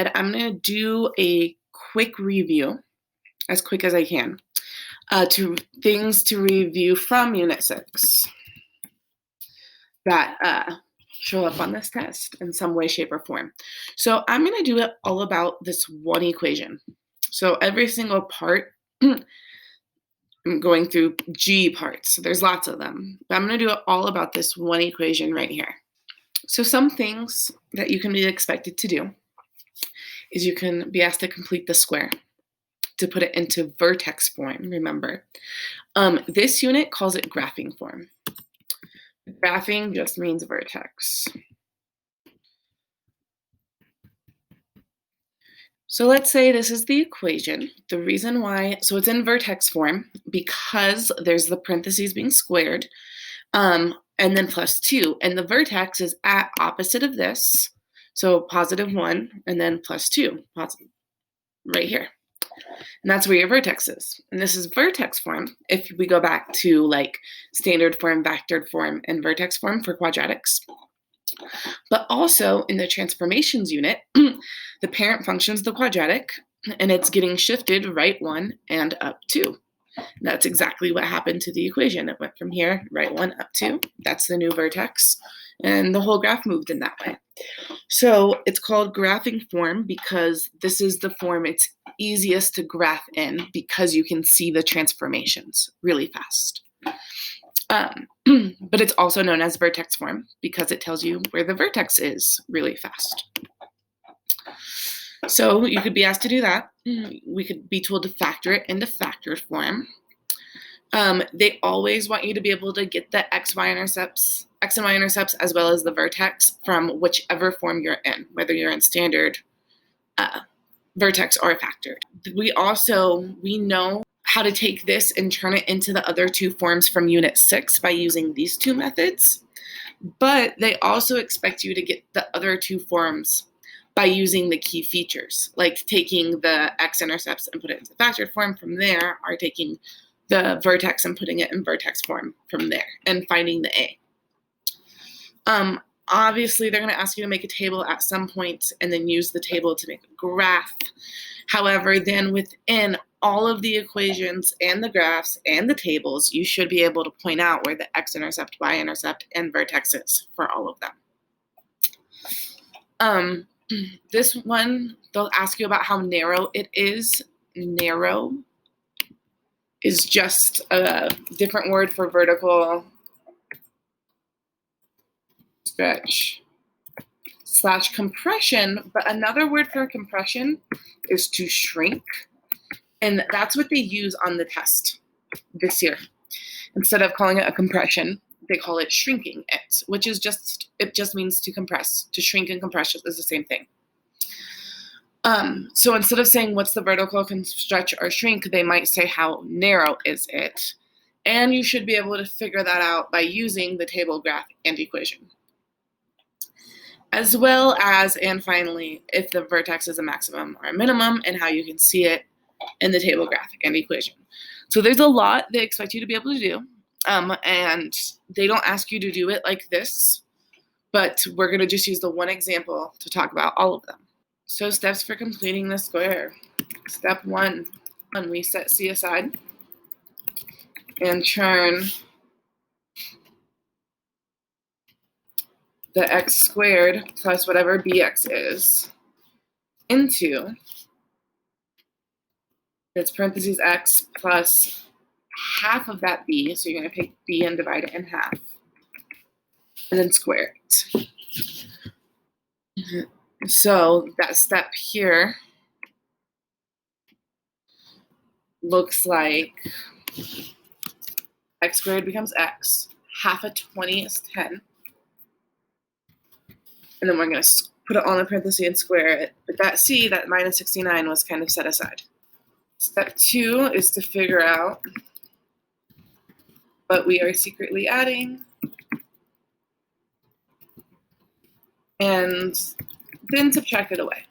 And I'm going to do a quick review, as quick as I can, to things to review from Unit 6 that show up on this test in some way, shape, or form. So I'm going to do it all about this one equation. So every single part, I'm going through G parts. So there's lots of them. But I'm going to do it all about this one equation right here. So some things that you can be expected to do is you can be asked to complete the square, to put it into vertex form, remember. This unit calls it graphing form. Graphing just means vertex. So let's say this is the equation. The reason why, so it's in vertex form because there's the parentheses being squared, and then plus 2. And the vertex is at opposite of this. So positive 1 and then plus 2, positive, right here. And that's where your vertex is. And this is vertex form if we go back to like standard form, vectored form, and vertex form for quadratics. But also in the transformations unit, the parent function is the quadratic, and it's getting shifted right 1 and up 2. That's exactly what happened to the equation. It went from here, right 1, up 2. That's the new vertex. And the whole graph moved in that way. So it's called graphing form because this is the form it's easiest to graph in because you can see the transformations really fast. But it's also known as vertex form because it tells you where the vertex is really fast. So you could be asked to do that. We could be told to factor it into factored form. They always want you to be able to get the x and y intercepts as well as the vertex from whichever form you're in, whether you're in standard, vertex, or factored. We know how to take this and turn it into the other two forms from Unit 6 by using these two methods, but they also expect you to get the other two forms by using the key features, like taking the x-intercepts and put it into factored form from there, or taking the vertex and putting it in vertex form from there, and finding the A. Obviously, they're going to ask you to make a table at some point and then use the table to make a graph. However, then within all of the equations and the graphs and the tables, you should be able to point out where the x-intercept, y-intercept, and vertex is for all of them. This one, they'll ask you about how narrow it is. Narrow is just a different word for vertical stretch / compression, but another word for compression is to shrink. And that's what they use on the test this year. Instead of calling it a compression, they call it shrinking it, which is it just means to compress. To shrink and compress is the same thing. So instead of saying what's the vertical stretch or shrink, they might say how narrow is it. And you should be able to figure that out by using the table, graph, and equation. As well as, and finally, if the vertex is a maximum or a minimum and how you can see it in the table, graph, and equation. So there's a lot they expect you to be able to do, and they don't ask you to do it like this, but we're going to just use the one example to talk about all of them. So steps for completing the square. Step 1, we set C aside and turn the x squared plus whatever bx is into it's parentheses x plus half of that b, so you're going to take b and divide it in half, and then square it. So that step here looks like x squared becomes x, half of 20 is 10, and then we're going to put it all in a parenthesis and square it. But that c, that minus 69, was kind of set aside. Step 2 is to figure out what we are secretly adding, and then subtract it away.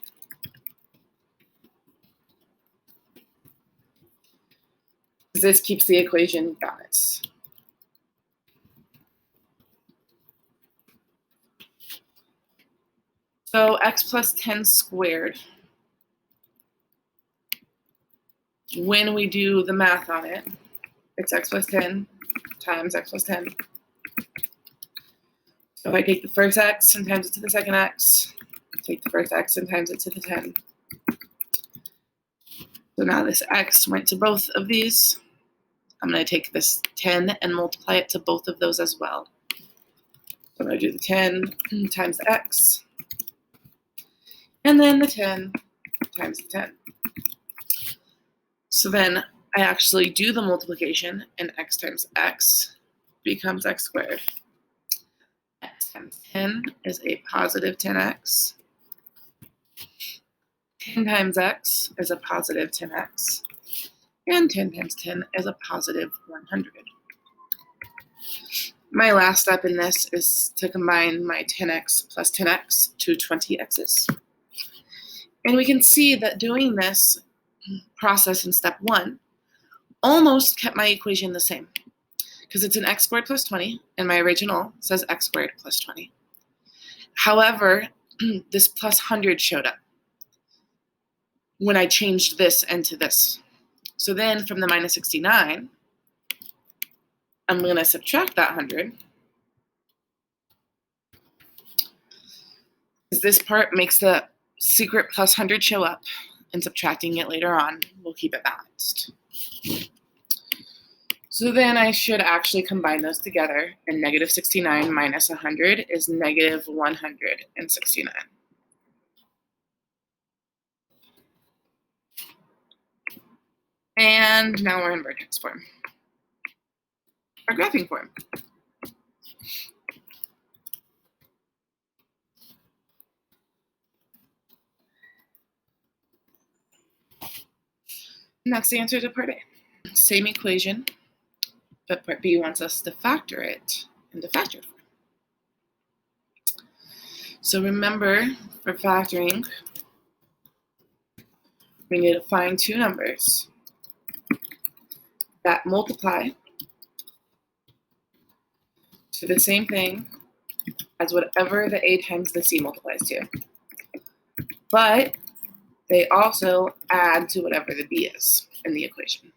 This keeps the equation balanced. So x plus 10 squared when we do the math on it, it's x plus 10 times x plus 10. So if I take the first x and times it to the second x, take the first x and times it to the 10. So now this x went to both of these. I'm going to take this 10 and multiply it to both of those as well. So I'm going to do the 10 times the x, and then the 10 times the 10. So then I actually do the multiplication, and x times x becomes x squared. X times 10 is a positive 10x. 10 times x is a positive 10x. And 10 times 10 is a positive 100. My last step in this is to combine my 10x plus 10x to 20x's. And we can see that doing this process in step 1 almost kept my equation the same, because it's an x squared plus 20, and my original says x squared plus 20. However, this plus 100 showed up when I changed this into this. So then from the minus 69, I'm going to subtract that 100. This part makes the secret plus 100 show up, and subtracting it later on will keep it balanced. So then I should actually combine those together, and negative 69 minus 100 is negative 169. And now we're in vertex form, or graphing form. And that's the answer to part A. Same equation, but part B wants us to factor it into factored form. So remember, for factoring, we need to find two numbers that multiply to the same thing as whatever the A times the C multiplies to. But they also add to whatever the B is in the equation.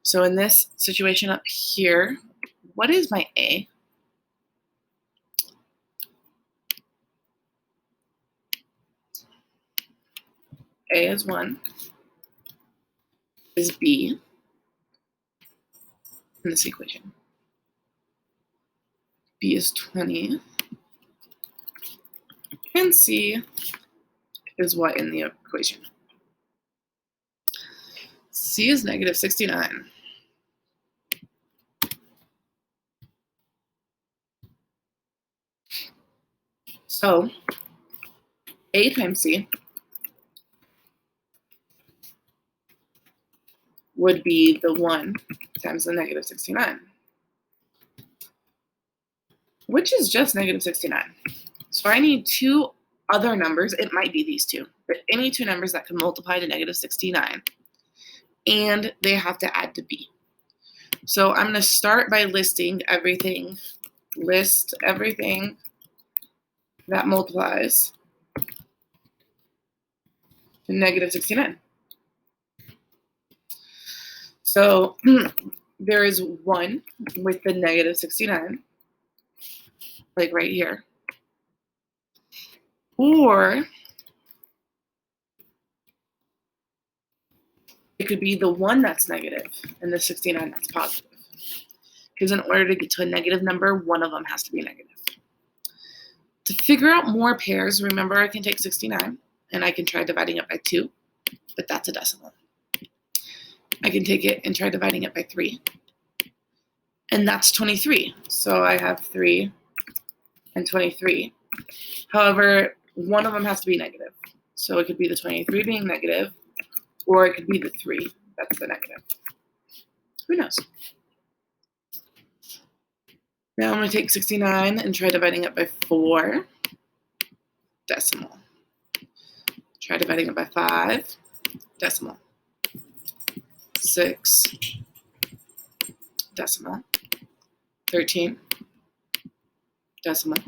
So in this situation up here, what is my A? A is 1. Is B in this equation? B is 20. And C is what in the equation? C is negative 69. So A times C would be the 1 times the negative 69, which is just negative 69. So I need two other numbers. It might be these two, but any two numbers that can multiply to negative 69, and they have to add to B. So I'm going to start by listing everything. List everything that multiplies to negative 69. So there is 1 with the negative 69, like right here. Or it could be the 1 that's negative and the 69 that's positive. Because in order to get to a negative number, one of them has to be negative. To figure out more pairs, remember I can take 69 and I can try dividing it by 2, but that's a decimal. I can take it and try dividing it by 3, and that's 23. So I have 3 and 23. However, one of them has to be negative. So it could be the 23 being negative, or it could be the 3 that's the negative. Who knows? Now I'm going to take 69 and try dividing it by 4, decimal. Try dividing it by 5, decimal. 6, decimal. 13, decimal.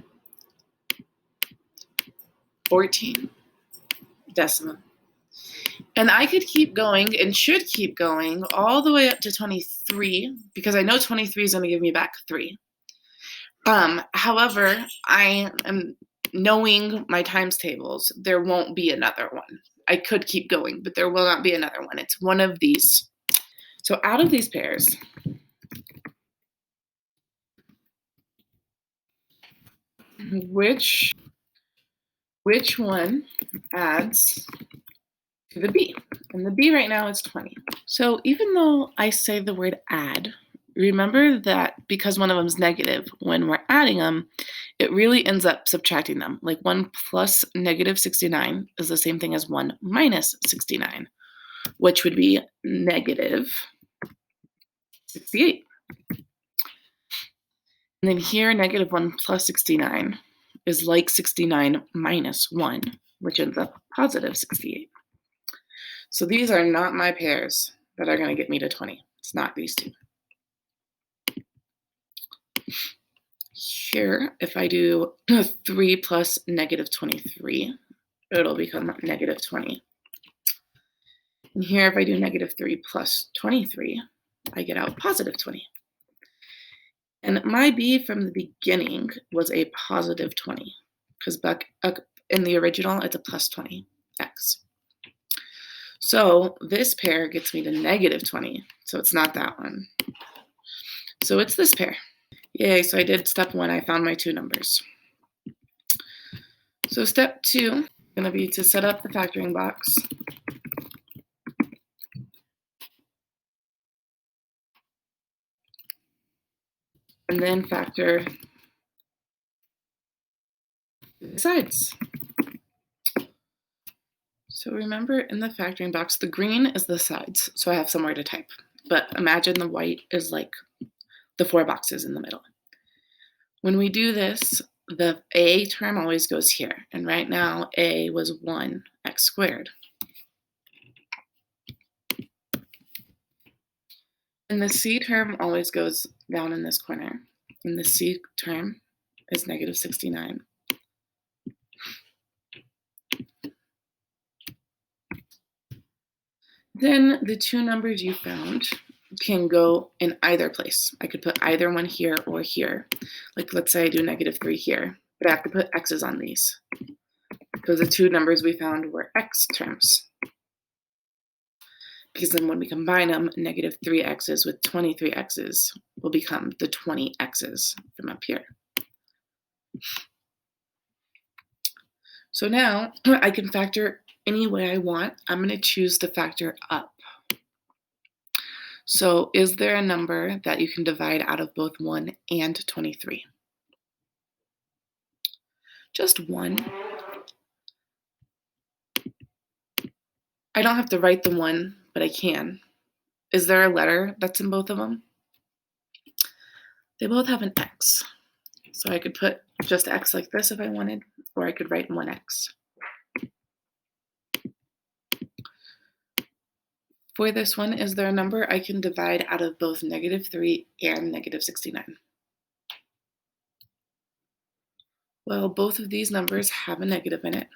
14, decimal. And I could keep going and should keep going all the way up to 23 because I know 23 is going to give me back 3. However, I am knowing my times tables, there won't be another one. I could keep going, but there will not be another one. It's one of these. So out of these pairs, which one adds to the B? And the B right now is 20. So even though I say the word add, remember that because one of them is negative, when we're adding them, it really ends up subtracting them. Like 1 plus negative 69 is the same thing as 1 minus 69, which would be negative 68. And then here, negative 1 plus 69 is like 69 minus 1, which ends up positive 68. So these are not my pairs that are going to get me to 20. It's not these two. Here, if I do 3 plus negative 23, it'll become negative 20. And here, if I do negative 3 plus 23, I get out positive 20. And my B from the beginning was a positive 20, because back in the original, it's a plus 20x. So this pair gets me to negative 20, so it's not that one. So it's this pair. Yay, so I did step 1, I found my 2 numbers. So step 2 is going to be to set up the factoring box. And then factor the sides. So remember in the factoring box, the green is the sides, so I have somewhere to type. But imagine the white is like the 4 boxes in the middle. When we do this, the A term always goes here. And right now, A was 1x squared. And the C term always goes down in this corner. And the C term is negative 69. Then the 2 numbers you found can go in either place. I could put either one here or here. Like let's say I do negative 3 here, but I have to put x's on these because the 2 numbers we found were x terms. Because then when we combine them, negative 3x's with 23x's will become the 20x's from up here. So now I can factor any way I want. I'm going to choose to factor up. So is there a number that you can divide out of both 1 and 23? Just 1. I don't have to write the 1, but I can. Is there a letter that's in both of them? They both have an x. So I could put just x like this if I wanted, or I could write 1x. For this one, is there a number I can divide out of both negative 3 and negative 69? Well, both of these numbers have a negative in it,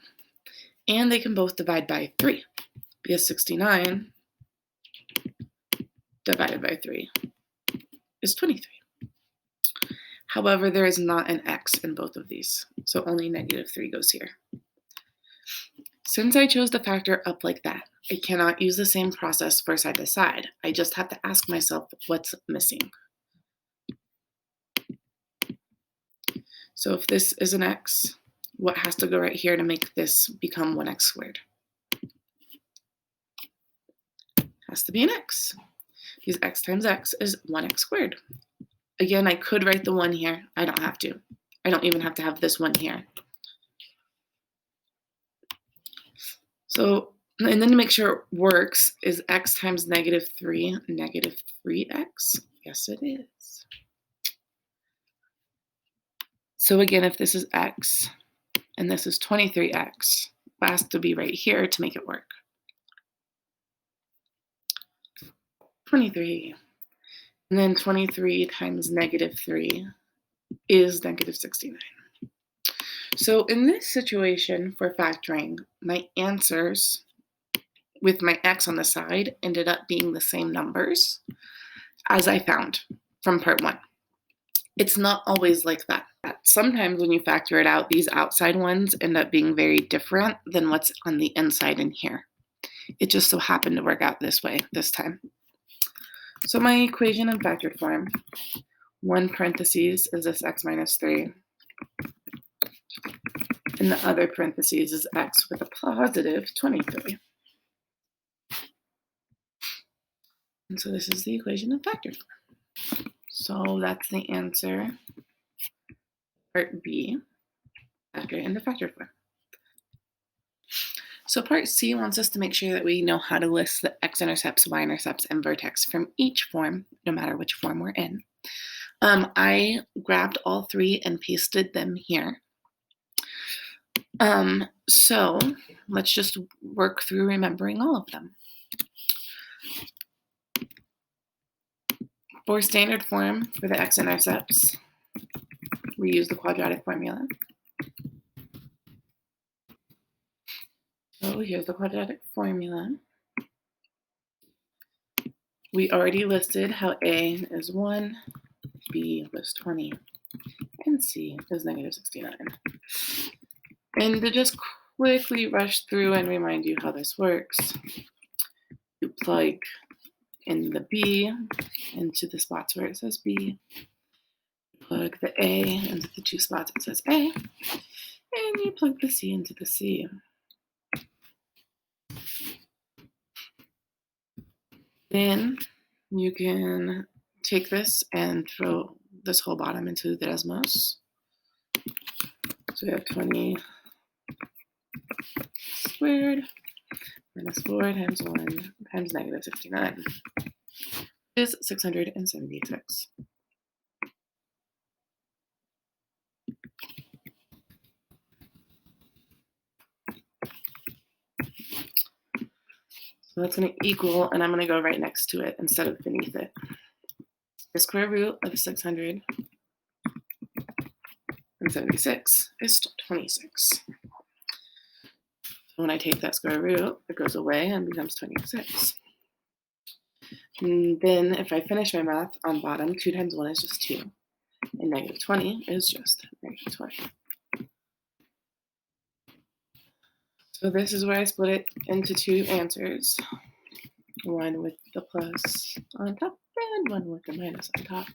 and they can both divide by 3, because 69 divided by 3 is 23. However, there is not an x in both of these, so only negative 3 goes here. Since I chose to factor up like that, I cannot use the same process for side to side. I just have to ask myself what's missing. So if this is an x, what has to go right here to make this become 1x squared? Has to be an x, because x times x is 1x squared. Again, I could write the 1 here. I don't have to. I don't even have to have this 1 here. So, and then to make sure it works, is x times negative 3 negative 3x? Yes, it is. So again, if this is x and this is 23x, it has to be right here to make it work. 23. And then 23 times negative 3 is negative 69. So in this situation for factoring, my answers with my x on the side ended up being the same numbers as I found from part 1. It's not always like that. Sometimes when you factor it out, these outside ones end up being very different than what's on the inside in here. It just so happened to work out this way this time. So my equation in factored form, 1 parentheses is this x minus 3. And the other parentheses is x with a positive 23. And so this is the equation in factored form. So that's the answer, part B, factor into factored form. So part C wants us to make sure that we know how to list the x-intercepts, y-intercepts, and vertex from each form, no matter which form we're in. I grabbed all 3 and pasted them here. So let's just work through remembering all of them. For standard form for the x-intercepts, we use the quadratic formula. So here's the quadratic formula. We already listed how A is 1, B was 20, and C is negative 69. And to just quickly rush through and remind you how this works, you plug in the B into the spots where it says B, plug the A into the 2 spots it says A, and you plug the C into the C. Then you can take this and throw this whole bottom into the Desmos. So we have 20 squared minus 4 times 1 times negative 69 is 676. So that's going to equal, and I'm going to go right next to it instead of beneath it. The square root of 676 is 26. So when I take that square root, it goes away and becomes 26. And then if I finish my math on bottom, 2 times 1 is just 2. And negative 20 is just negative 20. So this is where I split it into 2 answers. One with the plus on top and one with the minus on top.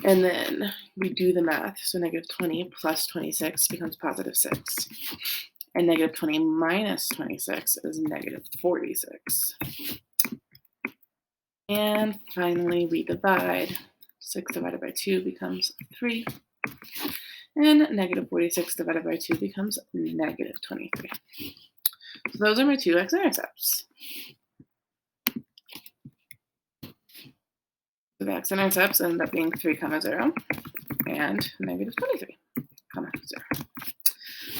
And then we do the math. So negative 20 plus 26 becomes positive 6. And negative 20 minus 26 is negative 46. And finally, we divide. 6 divided by 2 becomes 3. And negative 46 divided by 2 becomes negative 23. So those are my 2 x-intercepts. So the x-intercepts end up being 3, 0 and negative 23, 0.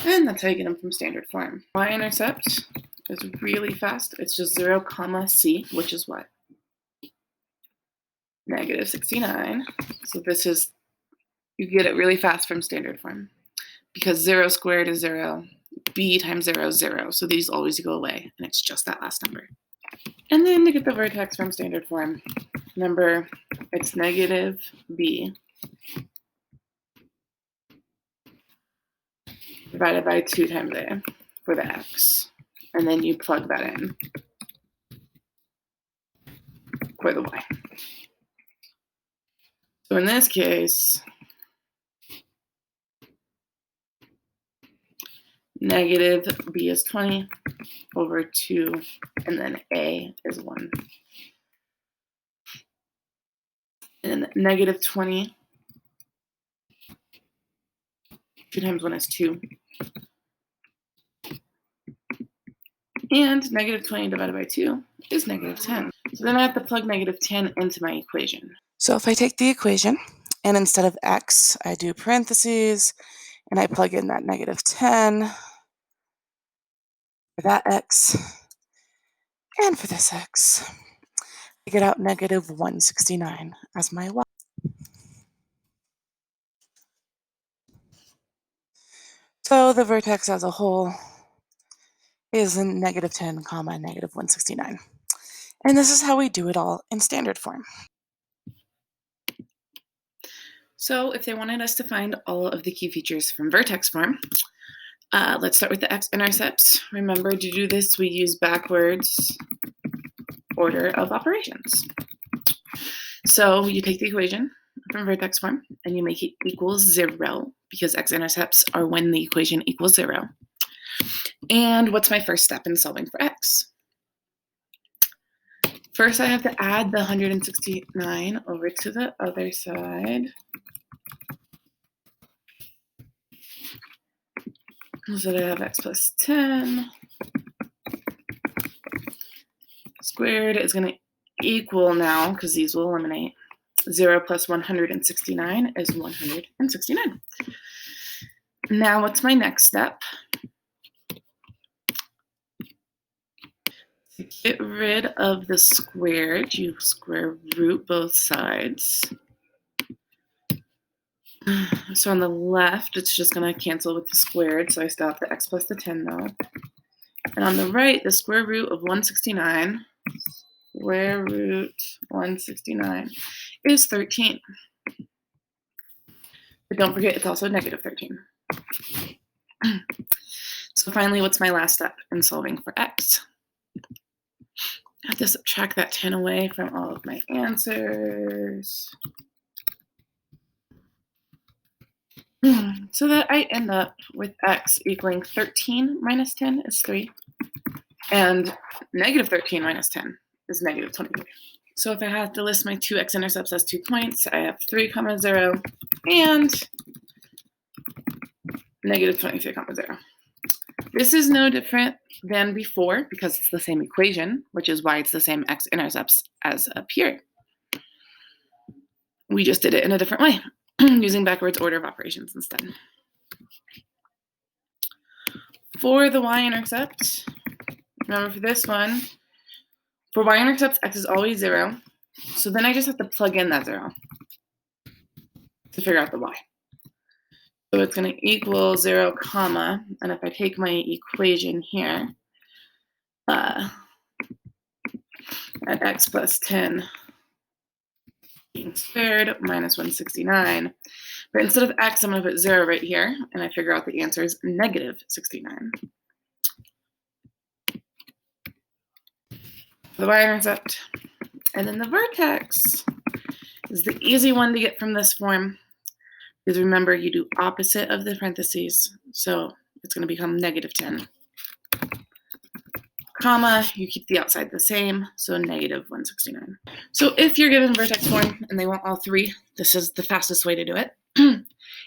And that's how you get them from standard form. Y-intercept is really fast. It's just 0, C, which is what? Negative 69. So this is, you get it really fast from standard form. Because 0 squared is 0. B times 0 is 0. So these always go away. And it's just that last number. And then to get the vertex from standard form, remember, it's negative B divided by 2 times A for the x. And then you plug that in for the y. So in this case, negative B is 20 over 2, and then A is 1. And negative 20, 2 times 1 is 2. And negative 20 divided by 2 is negative 10. So then I have to plug negative 10 into my equation. So if I take the equation, and instead of x, I do parentheses, and I plug in that negative 10 for that x, and for this x, I get out negative 169 as my y. So the vertex as a whole is a negative 10 comma negative 169. And this is how we do it all in standard form. So if they wanted us to find all of the key features from vertex form, let's start with the x-intercepts. Remember, to do this, we use backwards order of operations. So you take the equation from vertex form and you make it equal 0 because x-intercepts are when the equation equals 0. And what's my first step in solving for x? First, I have to add the 169 over to the other side. So that I have x plus 10 squared is going to equal now, because these will eliminate, 0 plus 169 is 169. Now what's my next step? To get rid of the squared, you square root both sides. So on the left, it's just going to cancel with the squared, so I still have the x plus the 10 though. And on the right, the square root of 169, square root 169 is 13. But don't forget, it's also negative 13. So finally, what's my last step in solving for x? I have to subtract that 10 away from all of my answers. So that I end up with x equaling 13 minus 10 is 3. And negative 13 minus 10 is negative 23. So if I have to list my two x-intercepts as 2 points, I have 3, 0, and negative 23, 0. This is no different than before because it's the same equation, which is why it's the same x-intercepts as up here. We just did it in a different way, using backwards order of operations instead. For the y-intercept, remember for this one, for y-intercepts, x is always 0. So then I just have to plug in that 0 to figure out the y. So it's going to equal 0, comma, and if I take my equation here, at x plus 10 being squared minus 169. But instead of x, I'm going to put 0 right here, and I figure out the answer is negative 69. For the y-intercept. And then the vertex is the easy one to get from this form. Because remember, you do opposite of the parentheses, so it's going to become negative 10. Comma, you keep the outside the same, so negative 169. So if you're given vertex form and they want all 3, this is the fastest way to do it.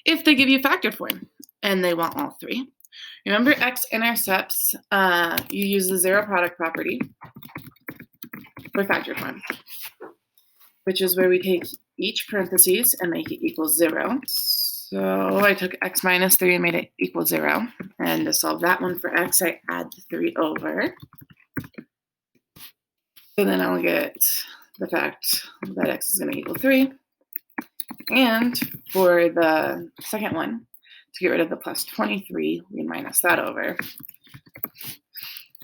If they give you factored form and they want all 3, remember x-intercepts, you use the zero product property for factored form, which is where we take each parentheses and make it equal 0. So I took x minus 3 and made it equal 0. And to solve that one for x, I add the 3 over. So then I'll get the fact that x is going to equal 3. And for the second one, to get rid of the plus 23, we minus that over.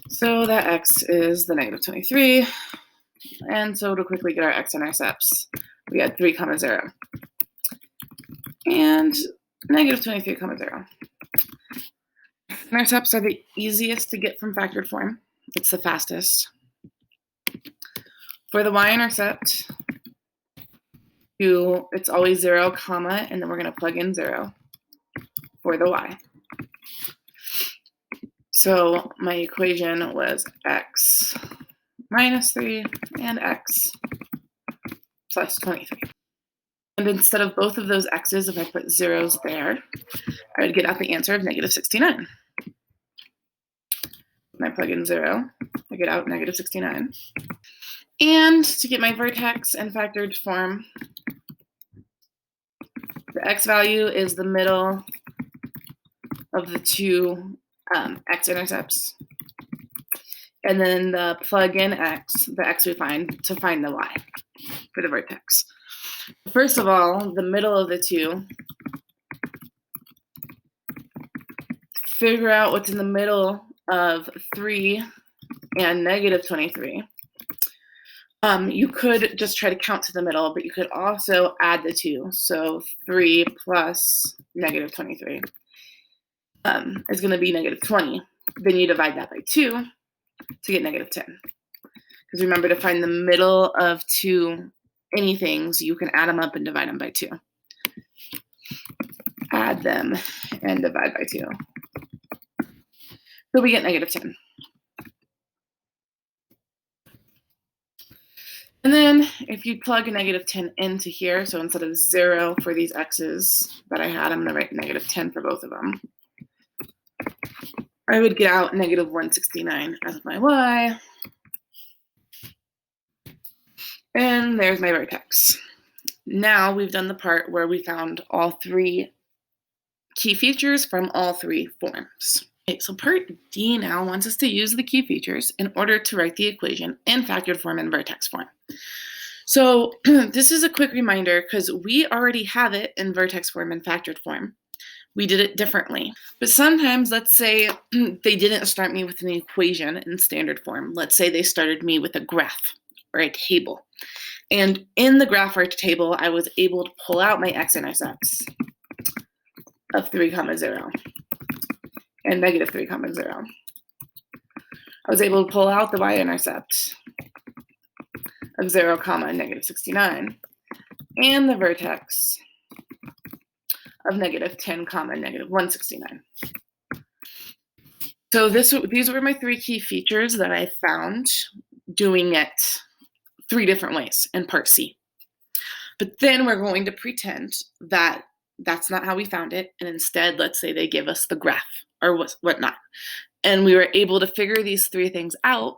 So that x is the negative 23. And so to quickly get our x-intercepts, we had 3, 0. And negative 23, 0. Intercepts are the easiest to get from factored form. It's the fastest. For the y-intercept, it's always 0, comma, and then we're going to plug in 0 for the y. So my equation was x minus 3 and x plus 23. And instead of both of those x's, if I put zeros there, I would get out the answer of negative 69. When I plug in 0, I get out negative 69. And to get my vertex and factored form, the x value is the middle of the two x-intercepts. And then the plug-in x, the x we find to find the y for the vertex. First of all, the middle of the two, figure out what's in the middle of 3 and negative 23, you could just try to count to the middle, but you could also add the 2. So 3 plus negative 23 is going to be negative 20. Then you divide that by 2 to get negative 10. Because remember, to find the middle of two anythings, you can add them up and divide them by 2. Add them and divide by 2. So we get negative 10. And then if you plug a negative 10 into here, so instead of 0 for these x's that I had, I'm going to write negative 10 for both of them. I would get out negative 169 as my y. And there's my vertex. Now we've done the part where we found all 3 key features from all 3 forms. Okay, so part D now wants us to use the key features in order to write the equation in factored form and vertex form. So this is a quick reminder because we already have it in vertex form and factored form. We did it differently. But sometimes, let's say they didn't start me with an equation in standard form. Let's say they started me with a graph or a table. And in the graph or table, I was able to pull out my x-intercepts of 3, 0 and negative 3, 0. I was able to pull out the y-intercept of 0, negative 69 and the vertex of negative 10, negative 169. So these were my 3 key features that I found doing it 3 different ways in part C. But then we're going to pretend that that's not how we found it, and instead, let's say they give us the graph or whatnot. And we were able to figure these 3 things out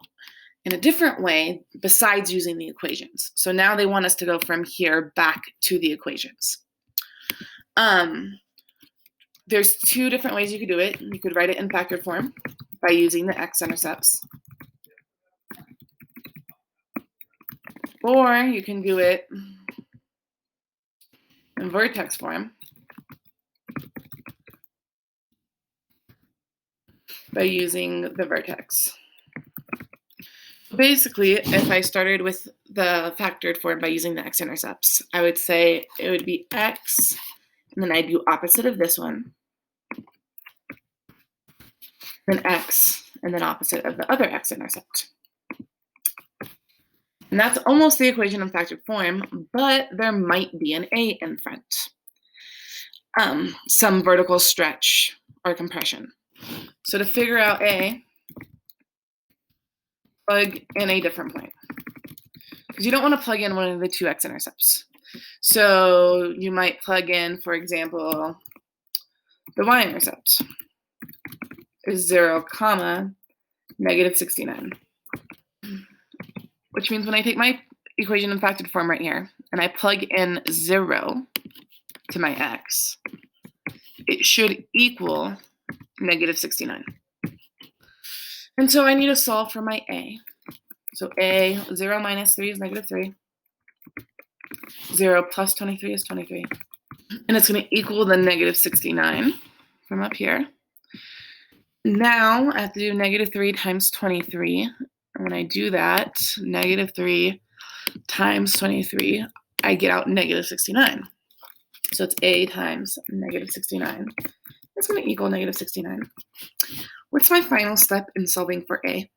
in a different way besides using the equations. So now they want us to go from here back to the equations. There's 2 different ways you could do it. You could write it in factored form by using the x-intercepts. Or you can do it in vertex form by using the vertex. Basically, if I started with the factored form by using the x-intercepts, I would say it would be x, and then I'd do opposite of this one, then x, and then opposite of the other x-intercept. And that's almost the equation in factored form, but there might be an a in front. Some vertical stretch or compression. So to figure out a, plug in a different point. Because you don't want to plug in one of the 2 x-intercepts. So you might plug in, for example, the y-intercept is 0, negative 69. Which means when I take my equation in factored form right here, and I plug in 0 to my x, it should equal negative 69. And so I need to solve for my a. So a, 0 minus 3 is negative 3. 0 plus 23 is 23. And it's going to equal the negative 69 from up here. Now I have to do negative 3 times 23. And when I do that, negative 3 times 23, I get out negative 69. So it's a times negative 69. It's going to equal negative 69. What's my final step in solving for a?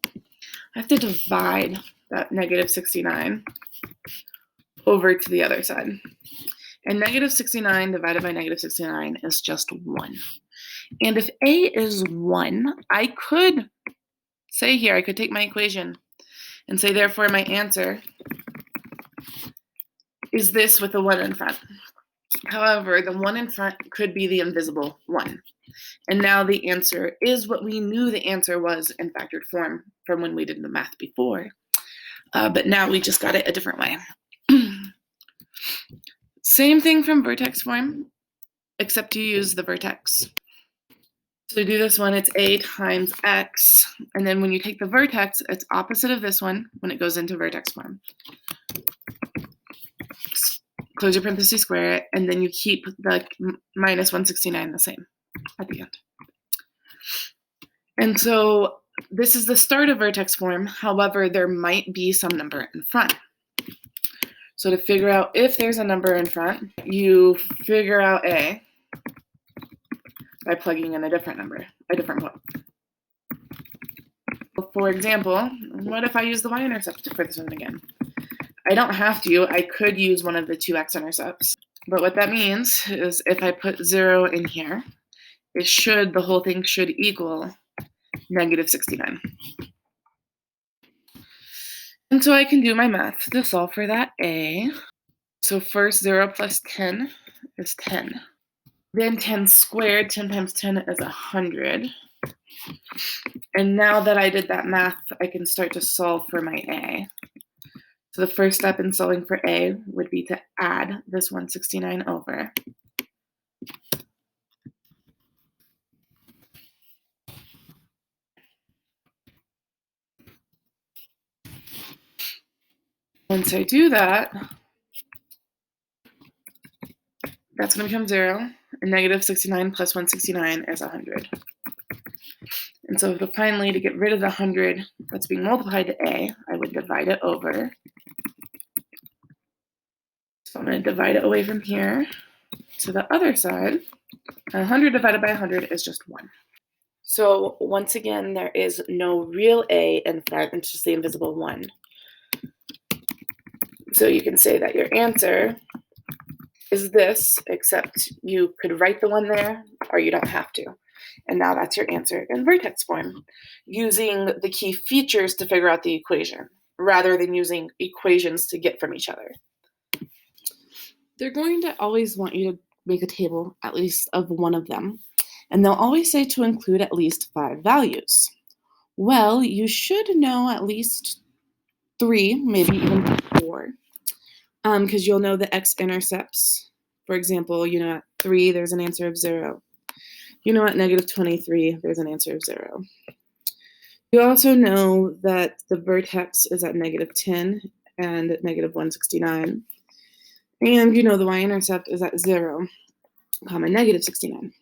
I have to divide that negative 69 over to the other side. And negative 69 divided by negative 69 is just 1. And if a is 1, I could say here, I could take my equation and say, therefore, my answer is this with a 1 in front. However, the 1 in front could be the invisible 1. And now the answer is what we knew the answer was in factored form from when we did the math before. But now we just got it a different way. Same thing from vertex form, except you use the vertex. So to do this one, it's a times x. And then when you take the vertex, it's opposite of this one when it goes into vertex form. Close your parentheses, square it, and then you keep the minus 169 the same at the end. And so this is the start of vertex form. However, there might be some number in front. So to figure out if there's a number in front, you figure out A by plugging in a different number, a different one. For example, what if I use the y-intercept for this one again? I don't have to. I could use one of the two x-intercepts. But what that means is if I put 0 in here, the whole thing should equal negative 69. And so I can do my math to solve for that A. So first 0 plus 10 is 10. Then 10 squared, 10 times 10 is 100. And now that I did that math, I can start to solve for my A. So the first step in solving for A would be to add this 169 over. Once I do that, that's going to become 0, and negative 69 plus 169 is 100. And so finally, to get rid of the 100 that's being multiplied to A, I would divide it over. So I'm going to divide it away from here to the other side. 100 divided by 100 is just 1. So once again, there is no real A in front, it's just the invisible 1. So you can say that your answer is this, except you could write the 1 there, or you don't have to. And now that's your answer in vertex form, using the key features to figure out the equation, rather than using equations to get from each other. They're going to always want you to make a table, at least of one of them, and they'll always say to include at least 5 values. Well, you should know at least 3, maybe even 4, because you'll know the x-intercepts. For example, you know at 3, there's an answer of 0. You know at negative 23, there's an answer of 0. You also know that the vertex is at negative 10 and negative 169. And you know the y-intercept is at 0, comma, negative 69.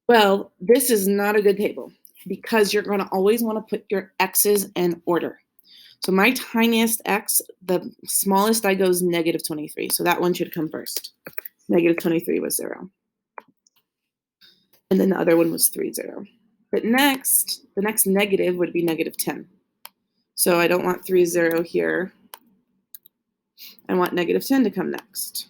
Well, this is not a good table because you're going to always want to put your x's in order. So my tiniest x, the smallest I go is negative 23. So that one should come first. Negative 23 was 0. And then the other one was 3, 0. But next, the next negative would be negative 10. So I don't want 3, 0 here. I want negative 10 to come next.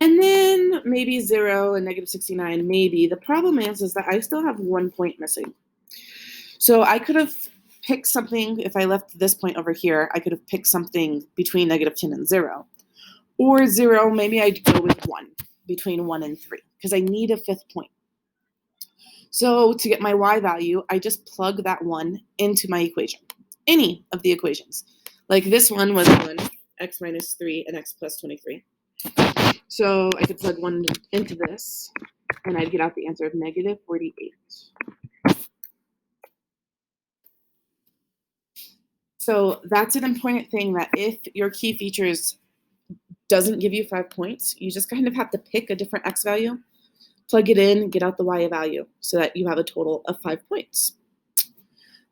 And then maybe 0 and negative 69, maybe. The problem is that I still have 1 point missing. So I could have picked something, if I left this point over here, I could have picked something between negative 10 and 0. Or 0, maybe I'd go with 1, between 1 and 3, because I need a 5th point. So to get my y value, I just plug that 1 into my equation, any of the equations. Like this one was 1, x minus 3, and x plus 23. So I could plug 1 into this, and I'd get out the answer of negative 48. So that's an important thing, that if your key features doesn't give you 5 points, you just kind of have to pick a different x value, plug it in, get out the y value, so that you have a total of 5 points.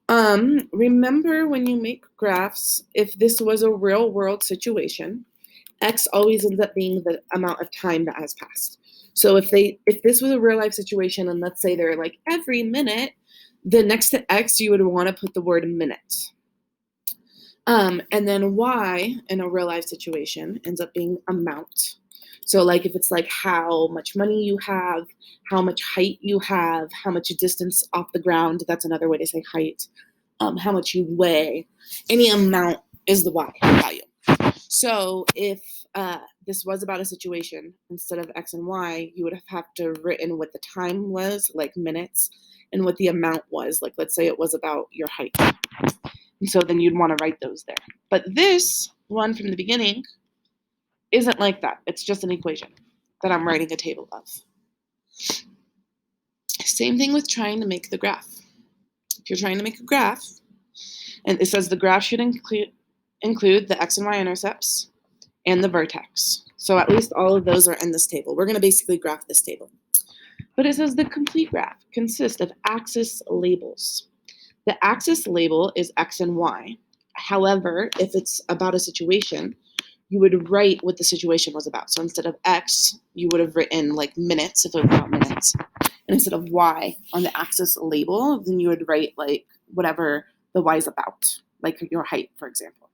Remember when you make graphs, if this was a real world situation, x always ends up being the amount of time that has passed. So if this was a real life situation, and let's say they're like every minute, then next to x you would want to put the word minute. And then y in a real life situation ends up being amount. So like if it's like how much money you have, how much height you have, how much distance off the ground, that's another way to say height, how much you weigh, any amount is the y value. So if this was about a situation, instead of x and y, you would have to written what the time was, like minutes, and what the amount was, like let's say it was about your height. And so then you'd want to write those there. But this one from the beginning isn't like that. It's just an equation that I'm writing a table of. Same thing with trying to make the graph. If you're trying to make a graph, and it says the graph should include the x and y intercepts and the vertex. So at least all of those are in this table. We're going to basically graph this table. But it says the complete graph consists of axis labels. The axis label is X and Y. However, if it's about a situation, you would write what the situation was about. So instead of X, you would have written like minutes if it was about minutes. And instead of Y on the axis label, then you would write like whatever the Y is about, like your height, for example.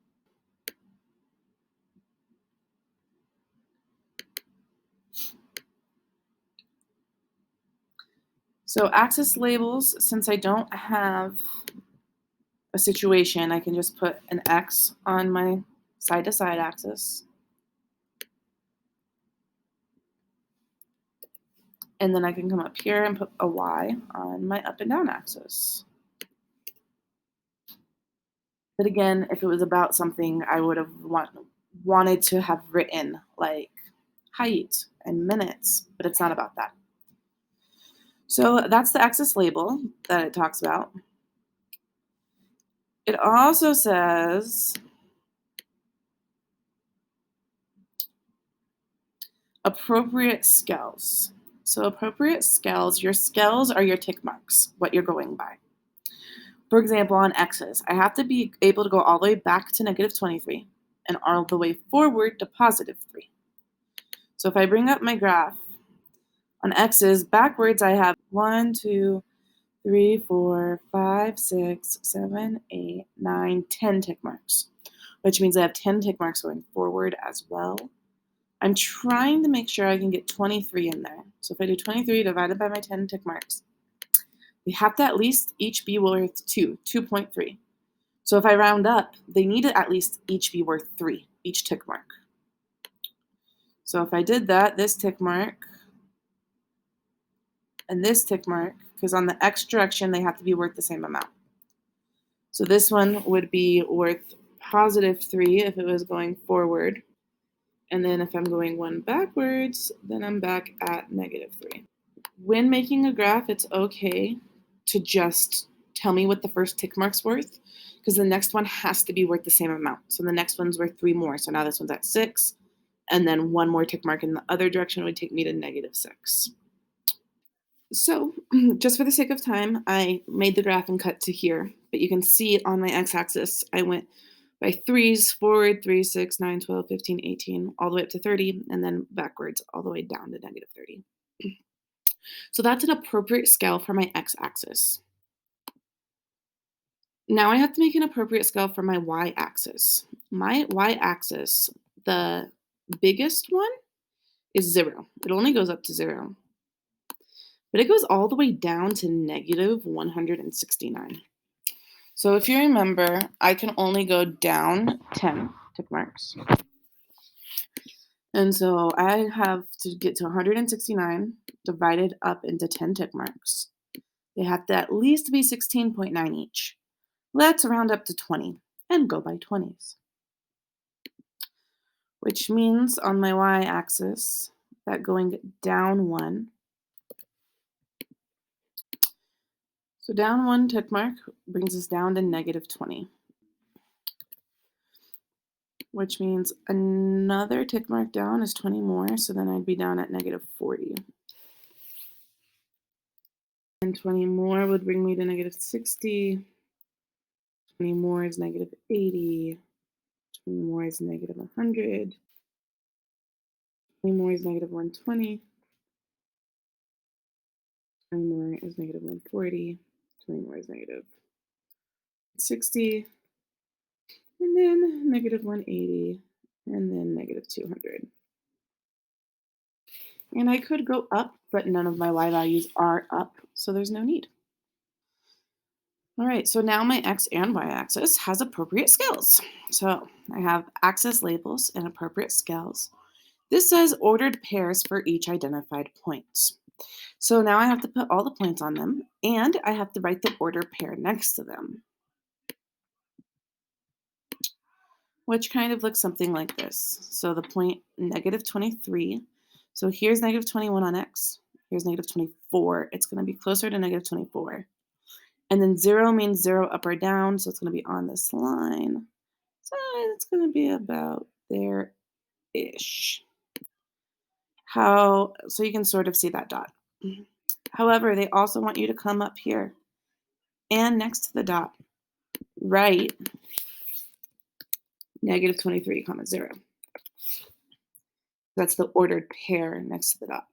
So axis labels, since I don't have a situation, I can just put an X on my side to side axis. And then I can come up here and put a Y on my up and down axis. But again, if it was about something, I would have wanted to have written like height and minutes, but it's not about that. So that's the axis label that it talks about. It also says appropriate scales. So appropriate scales, your scales are your tick marks, what you're going by. For example, on x's, I have to be able to go all the way back to -23 and all the way forward to +3. So if I bring up my graph, on x's, backwards I have 1, 2, 3, 4, 5, 6, 7, 8, 9, 10 tick marks, which means I have 10 tick marks going forward as well. I'm trying to make sure I can get 23 in there. So if I do 23 divided by my 10 tick marks, they have to at least each be worth 2.3. So if I round up, they need to at least each be worth 3, each tick mark. So if I did that, this tick mark and this tick mark, because on the x direction, they have to be worth the same amount. So this one would be worth +3 if it was going forward. And then if I'm going one backwards, then I'm back at -3. When making a graph, it's okay to just tell me what the first tick mark's worth, because the next one has to be worth the same amount. So the next one's worth 3 more. So now this one's at 6, and then one more tick mark in the other direction would take me to -6. So just for the sake of time, I made the graph and cut to here, but you can see on my x-axis, I went by threes forward, 3, 6, 9, 12, 15, 18, all the way up to 30, and then backwards all the way down to -30. So that's an appropriate scale for my x-axis. Now I have to make an appropriate scale for my y-axis. My y-axis, the biggest one is 0. It only goes up to 0. But it goes all the way down to -169. So if you remember, I can only go down 10 tick marks. And so I have to get to 169 divided up into 10 tick marks. They have to at least be 16.9 each. Let's round up to 20 and go by 20s. Which means on my y-axis that going down 1. So down 1 tick mark brings us down to -20. Which means another tick mark down is 20 more, so then I'd be down at -40. And 20 more would bring me to -60. 20 more is -80. 20 more is -100. 20 more is -120. 20 more is -140. 20 more is -60. And then -180. And then -200. And I could go up, but none of my y values are up, so there's no need. All right, so now my x and y axis has appropriate scales. So I have axis labels and appropriate scales. This says ordered pairs for each identified points. So now I have to put all the points on them, and I have to write the order pair next to them, which kind of looks something like this. So the point -23. So here's -21 on x. Here's -24. It's going to be closer to -24. And then 0 means 0 up or down, so it's going to be on this line. So it's going to be about there-ish. So you can sort of see that dot. However, they also want you to come up here and next to the dot, write negative 23 comma 0. That's the ordered pair next to the dot.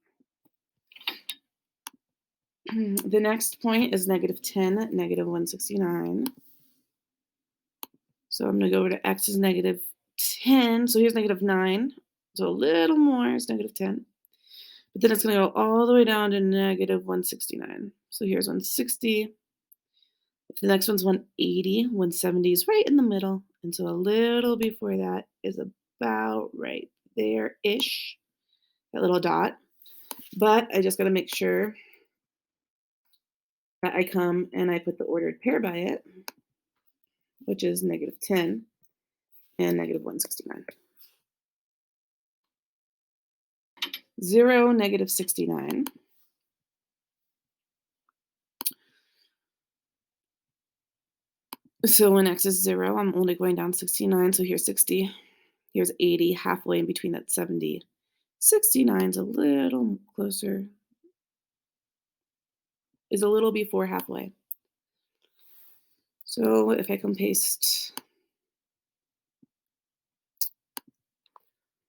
The next point is negative 10, negative 169. So I'm going to go over to x is negative 10. So here's negative 9. So a little more is negative 10. But then it's going to go all the way down to negative 169. So here's 160. The next one's 180. 170 is right in the middle. And so a little before that is about right there-ish, that little dot. But I just got to make sure that I come and I put the ordered pair by it, which is negative 10 and negative 169. 0, negative 69. So when x is 0, I'm only going down 69. So here's 60. Here's 80. Halfway in between that 70. 69 is a little closer. Is a little before halfway. So if I can paste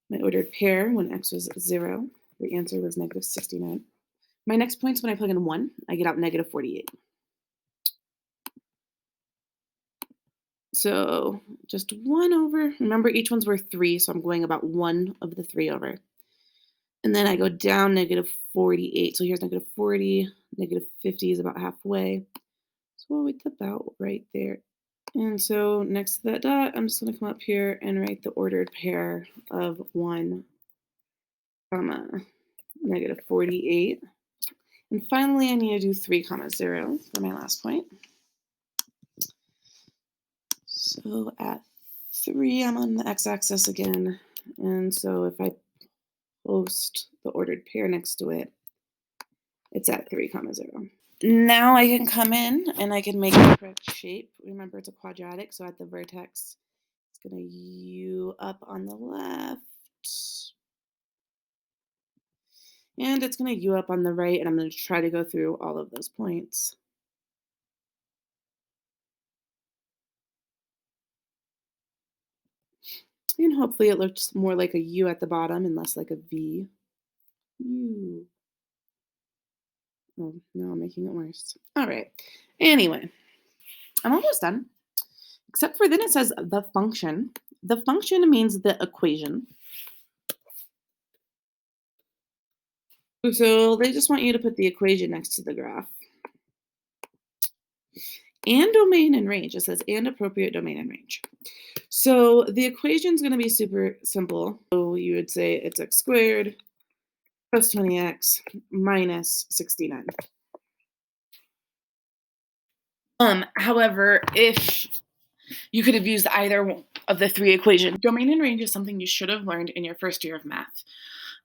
my ordered pair when x was 0, the answer was negative 69. My next point's when I plug in 1, I get out negative 48. So just 1 over. Remember, each one's worth 3, so I'm going about 1 of the 3 over. And then I go down negative 48. So here's negative 40. Negative 50 is about halfway. So it's about right there. And so next to that dot, I'm just going to come up here and write the ordered pair of 1, comma, negative 48. And finally, I need to do 3, comma 0 for my last point. So at 3, I'm on the x-axis again. And so if I post the ordered pair next to it, it's at 3, comma 0. Now I can come in and I can make the correct shape. Remember, it's a quadratic, so at the vertex, it's going to U up on the left. And it's going to U up on the right, and I'm going to try to go through all of those points. And hopefully it looks more like a U at the bottom and less like a V. U. Oh, no, I'm making it worse. All right. Anyway, I'm almost done. Except for then it says the function. The function means the equation. So they just want you to put the equation next to the graph. And domain and range. It says and appropriate domain and range. So the equation is going to be super simple. So you would say it's x squared plus 20x minus 69. However, if you could have used either of the 3 equations, domain and range is something you should have learned in your first year of math.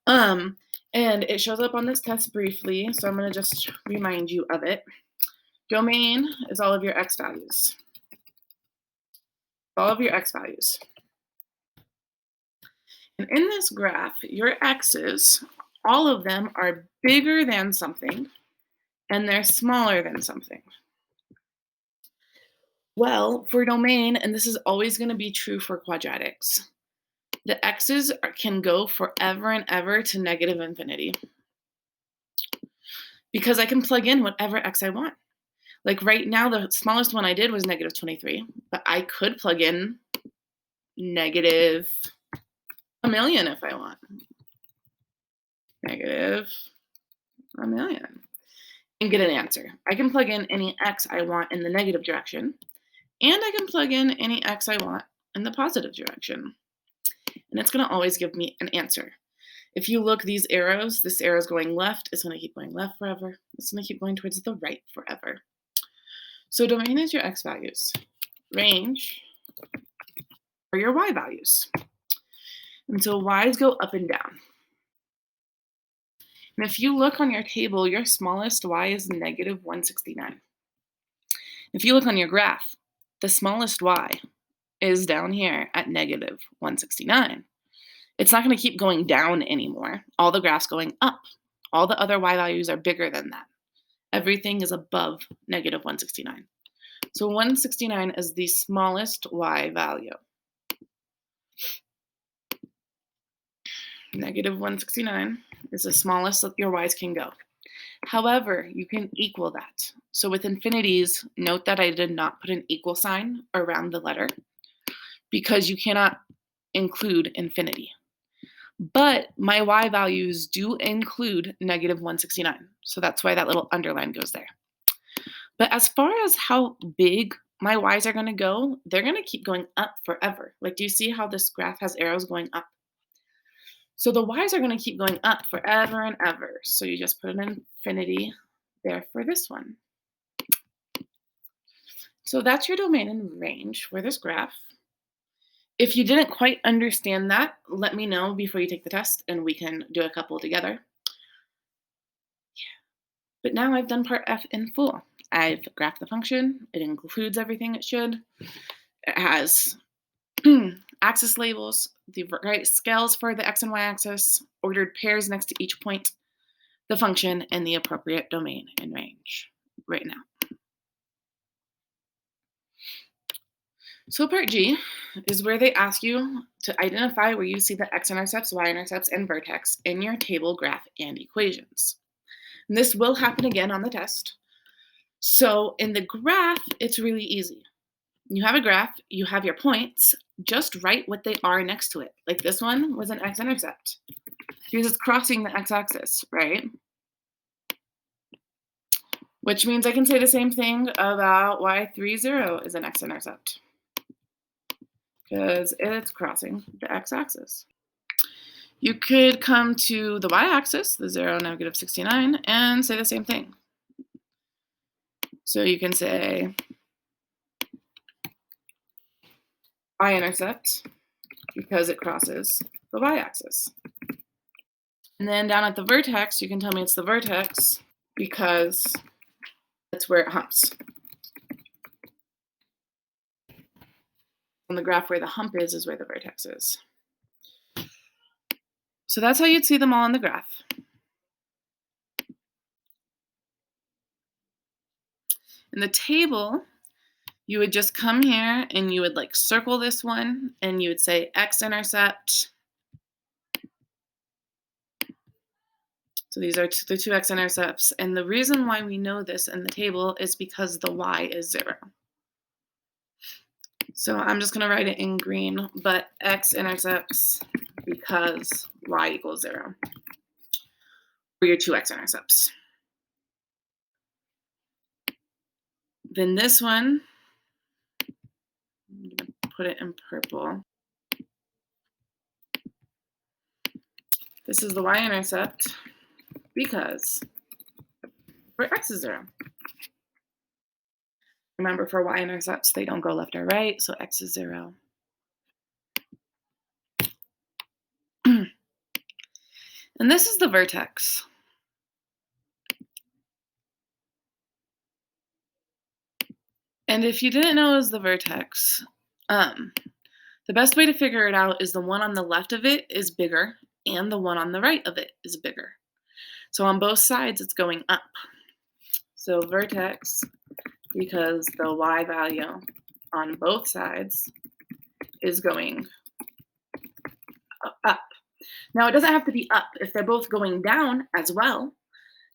And it shows up on this test briefly, so I'm going to just remind you of it. Domain is all of your x values. All of your x values. And in this graph, your x's, all of them are bigger than something, and they're smaller than something. Well, for domain, and this is always going to be true for quadratics, the x's can go forever and ever to negative infinity. Because I can plug in whatever x I want. Like right now, the smallest one I did was negative 23, but I could plug in negative 1,000,000 if I want. Negative 1,000,000. And get an answer. I can plug in any x I want in the negative direction, and I can plug in any x I want in the positive direction. And it's going to always give me an answer. If you look, these arrows, this arrow is going left, it's going to keep going left forever. It's going to keep going towards the right forever. So domain is your x values. Range are your y values. And so y's go up and down. And if you look on your table, your smallest y is negative 169. If you look on your graph, the smallest y is down here at negative 169. It's not going to keep going down anymore. All the graphs going up. All the other y values are bigger than that. Everything is above negative 169. So 169 is the smallest y value. Negative 169 is the smallest that your y's can go. However, you can equal that. So with infinities, note that I did not put an equal sign around the letter because you cannot include infinity. But my y values do include negative 169. So that's why that little underline goes there. But as far as how big my y's are going to go, they're going to keep going up forever. Like, do you see how this graph has arrows going up? So the y's are going to keep going up forever and ever. So you just put an infinity there for this one. So that's your domain and range for this graph. If you didn't quite understand that, let me know before you take the test and we can do a couple together. But now I've done part F in full. I've graphed the function. It includes everything it should. It has axis labels, the right scales for the x and y axis, ordered pairs next to each point, the function, and the appropriate domain and range right now. So part G is where they ask you to identify where you see the x-intercepts, y-intercepts, and vertex in your table, graph, and equations. And this will happen again on the test. So in the graph, it's really easy. You have a graph, you have your points, just write what they are next to it. Like this one was an x-intercept because it's crossing the x-axis, right? Which means I can say the same thing about y30 is an x-intercept because it's crossing the x-axis. You could come to the y-axis, the 0, negative 69, and say the same thing. So you can say y-intercept because it crosses the y-axis. And then down at the vertex, you can tell me it's the vertex because that's where it humps. On the graph where the hump is where the vertex is. So that's how you'd see them all on the graph. In the table, you would just come here and you would like circle this one and you would say x-intercept. So these are the two x-intercepts. And the reason why we know this in the table is because the y is 0. So I'm just going to write it in green, but x-intercepts because y equals 0 for your two x-intercepts. Then this one, I'm going to put it in purple. This is the y-intercept because for x is 0. Remember, for y-intercepts, they don't go left or right, so x is 0. And this is the vertex. And if you didn't know it was the vertex, the best way to figure it out is the one on the left of it is bigger and the one on the right of it is bigger. So on both sides, it's going up. So vertex, because the y value on both sides is going up. Now, it doesn't have to be up. If they're both going down as well,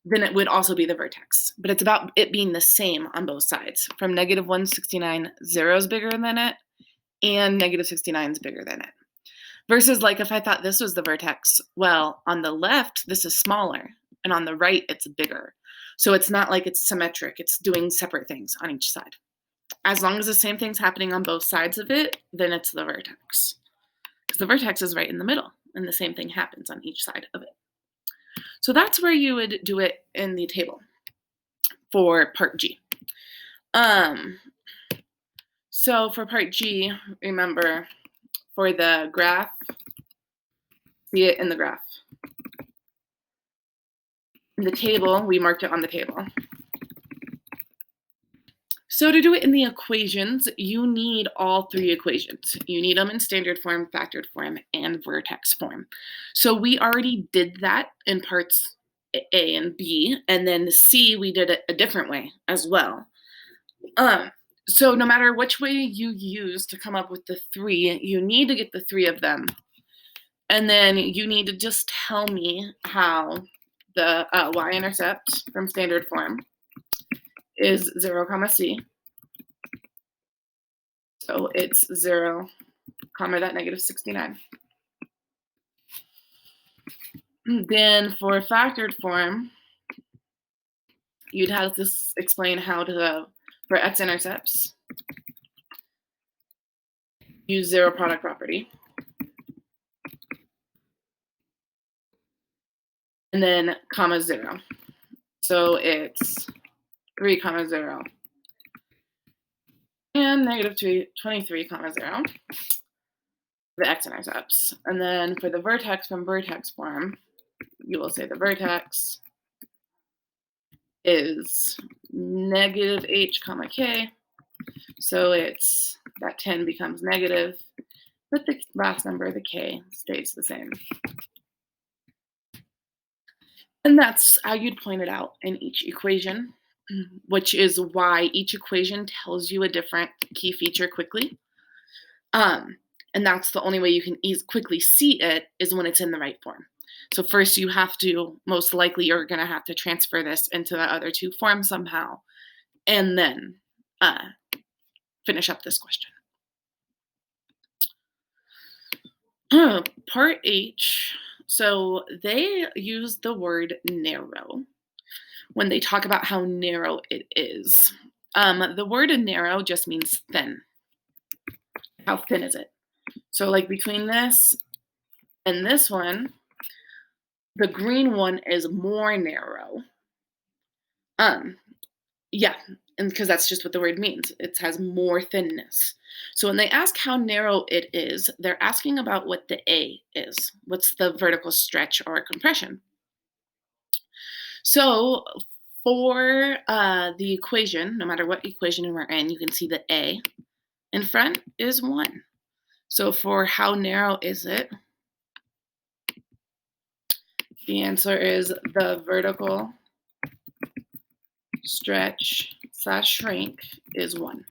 then it would also be the vertex. But it's about it being the same on both sides. From negative 169, 0 is bigger than it, and negative 69 is bigger than it. Versus like if I thought this was the vertex, well, on the left, this is smaller, and on the right, it's bigger. So it's not like it's symmetric. It's doing separate things on each side. As long as the same thing's happening on both sides of it, then it's the vertex. Because the vertex is right in the middle, and the same thing happens on each side of it. So that's where you would do it in the table for part G. So for part G, remember, for the graph, see it in the graph. In the table, we marked it on the table. So to do it in the equations, you need all three equations. You need them in standard form, factored form, and vertex form. So we already did that in parts A and B, and then C, we did it a different way as well. Um, so no matter which way you use to come up with the three, you need to get the three of them. And then you need to just tell me how the y-intercept from standard form is 0, comma C. So it's 0, comma that negative 69. Then for factored form, you'd have to explain how to, for x-intercepts, use zero product property. And then comma 0. So it's 3, comma 0. And negative 23, comma 0. The x-intercepts. And then for the vertex from vertex form, you will say the vertex is negative h, comma k. So it's that 10 becomes negative, but the last number, the k, stays the same. And that's how you'd point it out in each equation, which is why each equation tells you a different key feature quickly. And that's the only way you can quickly see it is when it's in the right form. So first you have to, most likely you're going to have to transfer this into the other two forms somehow, and then finish up this question. Part H, so they use the word narrow when they talk about how narrow it is. The word narrow just means thin. How thin is it? So like between this and this one, the green one is more narrow. Yeah, and because that's just what the word means. It has more thinness. So when they ask how narrow it is, they're asking about what the A is. What's the vertical stretch or compression? So for the equation, no matter what equation we're in, you can see the A in front is 1. So for how narrow is it, the answer is the vertical stretch / shrink is 1.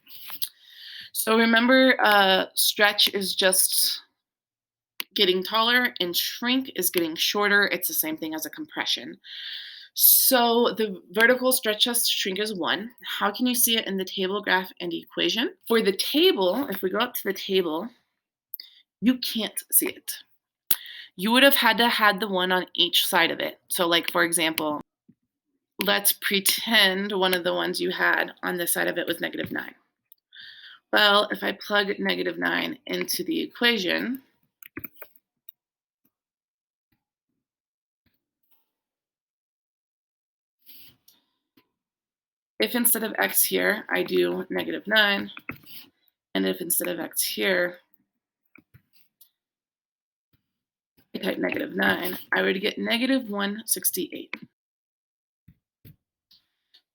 So remember, stretch is just getting taller and shrink is getting shorter. It's the same thing as a compression. So the vertical stretch / shrink is 1. How can you see it in the table, graph, and equation? For the table, if we go up to the table, you can't see it. You would have had to had the one on each side of it. So like, for example, let's pretend one of the ones you had on this side of it was negative 9. Well, if I plug negative 9 into the equation, if instead of x here, I do negative 9, and if instead of x here, I type negative 9, I would get negative 168.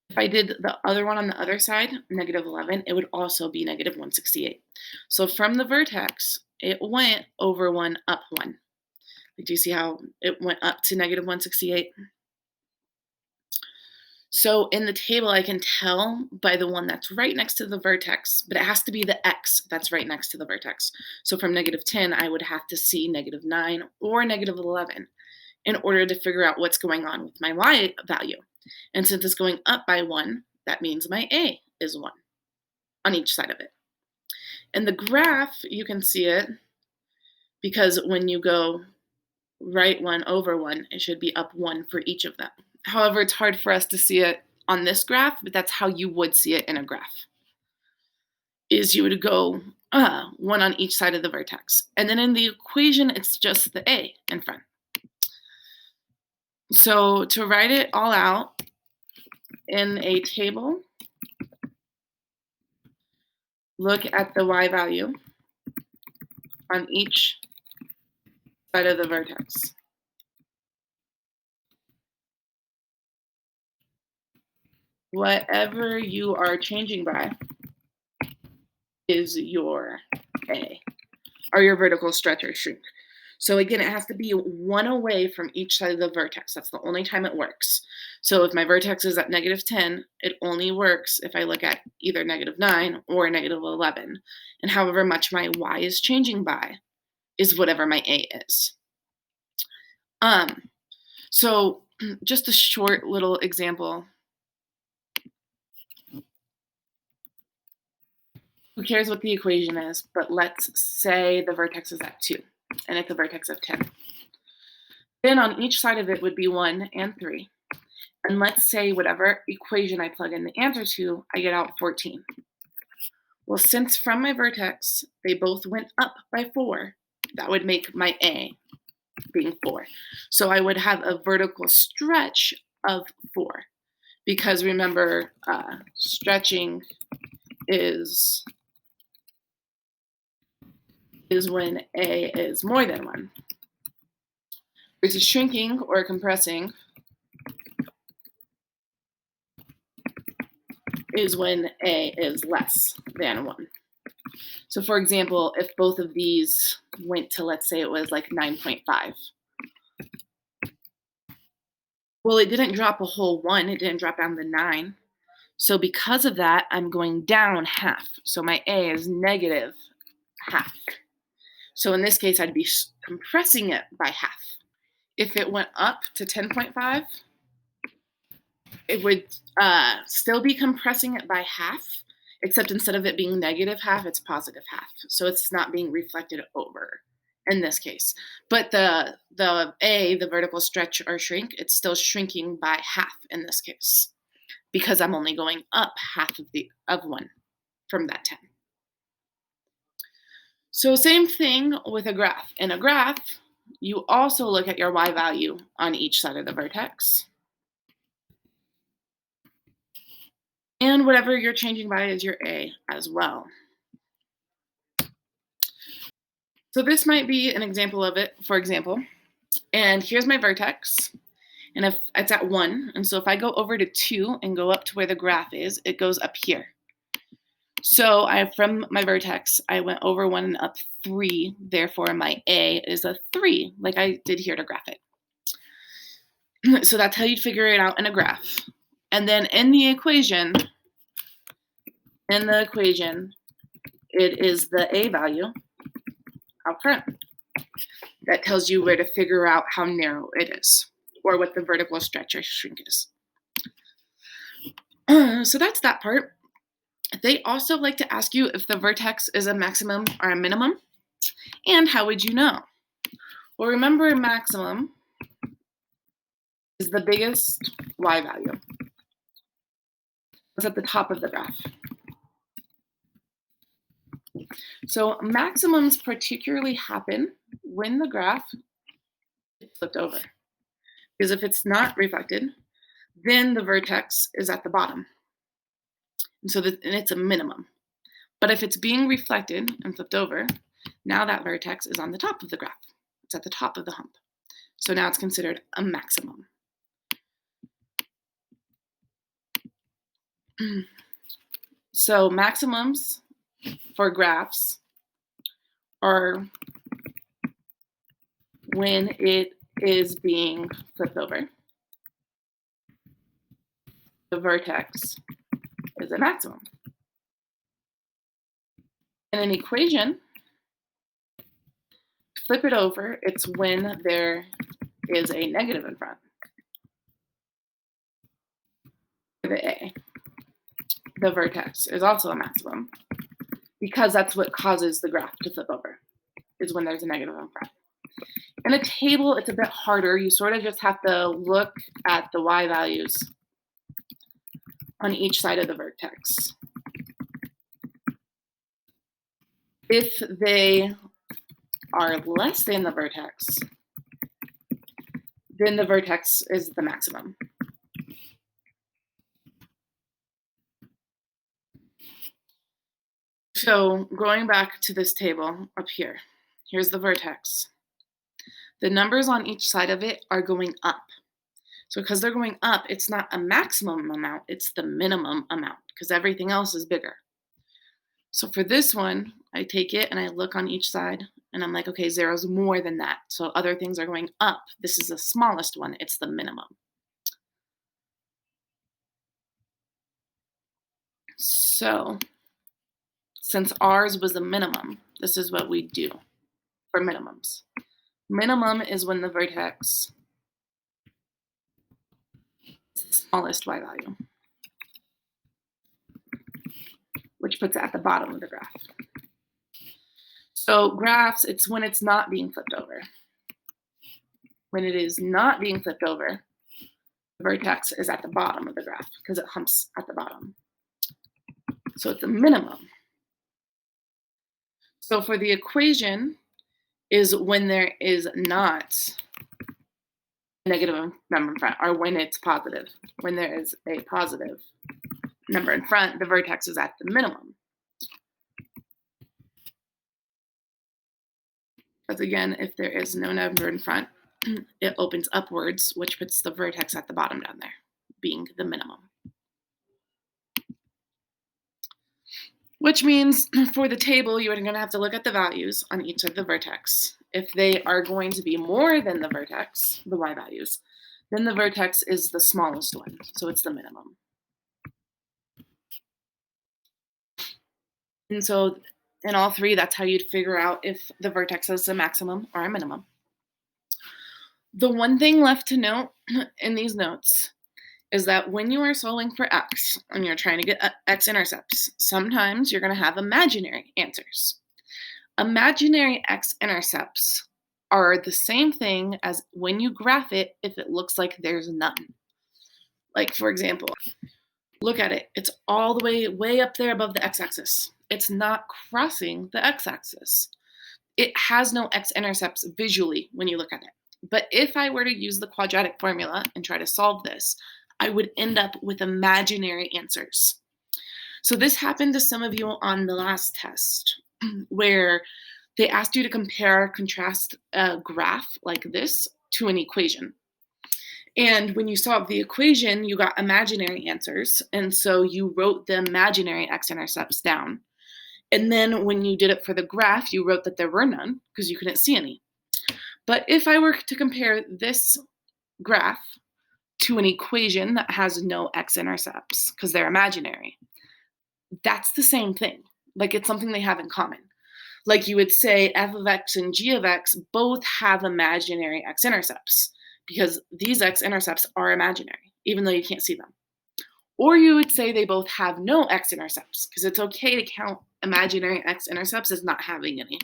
If I did the other one on the other side, negative 11, it would also be negative 168. So from the vertex, it went over 1, up 1. Do you see how it went up to negative 168? So in the table, I can tell by the one that's right next to the vertex, but it has to be the x that's right next to the vertex. So from negative 10, I would have to see negative 9 or negative 11 in order to figure out what's going on with my y value. And since it's going up by 1, that means my a is 1 on each side of it. In the graph, you can see it because when you go right 1 over 1, it should be up 1 for each of them. However, it's hard for us to see it on this graph, but that's how you would see it in a graph. Is you would go 1 on each side of the vertex. And then in the equation, it's just the a in front. So to write it all out in a table, look at the y value on each side of the vertex. Whatever you are changing by is your a, or your vertical stretch or shrink. So again, it has to be one away from each side of the vertex. That's the only time it works. So if my vertex is at -10, it only works if I look at either -9 or -11. And however much my y is changing by is whatever my a is. Um, so just a short little example. Who cares what the equation is, but let's say the vertex is at 2 and it's a vertex of 10. Then on each side of it would be 1 and 3. And let's say whatever equation I plug in the answer to, I get out 14. Well, since from my vertex, they both went up by 4, that would make my A being 4. So I would have a vertical stretch of 4. Because remember, stretching is when A is more than 1. Versus shrinking or compressing is when A is less than 1. So for example, if both of these went to, let's say it was like 9.5. Well, it didn't drop a whole 1, it didn't drop down to 9. So because of that, I'm going down half. So my A is negative half. So in this case, I'd be compressing it by half. If it went up to 10.5, it would still be compressing it by half, except instead of it being negative half, it's positive half. So it's not being reflected over in this case. But the A, the vertical stretch or shrink, it's still shrinking by half in this case because I'm only going up half of 1 from that 10. So same thing with a graph. In a graph, you also look at your y value on each side of the vertex. And whatever you're changing by is your A as well. So this might be an example of it, for example. And here's my vertex. And if it's at 1, and so if I go over to 2 and go up to where the graph is, it goes up here. So from my vertex, I went over 1 and up 3. Therefore, my A is a 3, like I did here to graph it. So that's how you'd figure it out in a graph. And then in the equation, it is the A value out front. That tells you where to figure out how narrow it is, or what the vertical stretch or shrink is. So that's that part. They also like to ask you if the vertex is a maximum or a minimum, and how would you know? Well, remember, maximum is the biggest y value. It's at the top of the graph. So maximums particularly happen when the graph is flipped over. Because if it's not reflected, then the vertex is at the bottom. And so and it's a minimum. But if it's being reflected and flipped over, now that vertex is on the top of the graph. It's at the top of the hump. So now it's considered a maximum. So maximums for graphs are when it is being flipped over. The vertex is a maximum. In an equation, flip it over, it's when there is a negative in front. For the A, the vertex is also a maximum because that's what causes the graph to flip over, is when there's a negative in front. In a table, it's a bit harder. You sort of just have to look at the y values on each side of the vertex. If they are less than the vertex, then the vertex is the maximum. So going back to this table up here, here's the vertex. The numbers on each side of it are going up. So because they're going up, it's not a maximum amount, it's the minimum amount because everything else is bigger. So for this one, I take it and I look on each side And I'm like, okay, 0 is more than that. So other things are going up. This is the smallest one. It's the minimum. So since ours was a minimum, this is what we do for minimums. Minimum is when the vertex is the smallest y value, which puts it at the bottom of the graph. So graphs, it's when it's not being flipped over. When it is not being flipped over, the vertex is at the bottom of the graph because it humps at the bottom. So it's a minimum. So for the equation is when there is not a negative number in front, or when it's positive. When there is a positive number in front, the vertex is at the minimum. Because again, if there is no number in front, it opens upwards, which puts the vertex at the bottom down there, being the minimum. Which means for the table, you are going to have to look at the values on each of the vertex. If they are going to be more than the vertex, the y values, then the vertex is the smallest one, so it's the minimum. And so in all three, that's how you'd figure out if the vertex is a maximum or a minimum. The one thing left to note in these notes is that when you are solving for x and you're trying to get x-intercepts, sometimes you're going to have imaginary answers. Imaginary x-intercepts are the same thing as when you graph it if it looks like there's none. Like, for example, look at it. It's all the way up there above the x-axis. It's not crossing the x-axis. It has no x-intercepts visually when you look at it. But if I were to use the quadratic formula and try to solve this, I would end up with imaginary answers. So this happened to some of you on the last test where they asked you to compare or contrast a graph like this to an equation. And when you solved the equation, you got imaginary answers. And so you wrote the imaginary x-intercepts down. And then when you did it for the graph, you wrote that there were none because you couldn't see any. But if I were to compare this graph to an equation that has no x-intercepts because they're imaginary, that's the same thing. Like, it's something they have in common. Like, you would say f of x and g of x both have imaginary x-intercepts because these x-intercepts are imaginary, even though you can't see them. Or you would say they both have no x-intercepts because it's okay to count imaginary x-intercepts as not having any.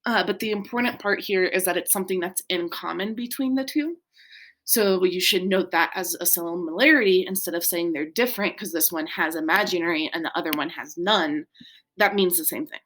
But the important part here is that it's something that's in common between the two. So you should note that as a similarity instead of saying they're different because this one has imaginary and the other one has none. That means the same thing.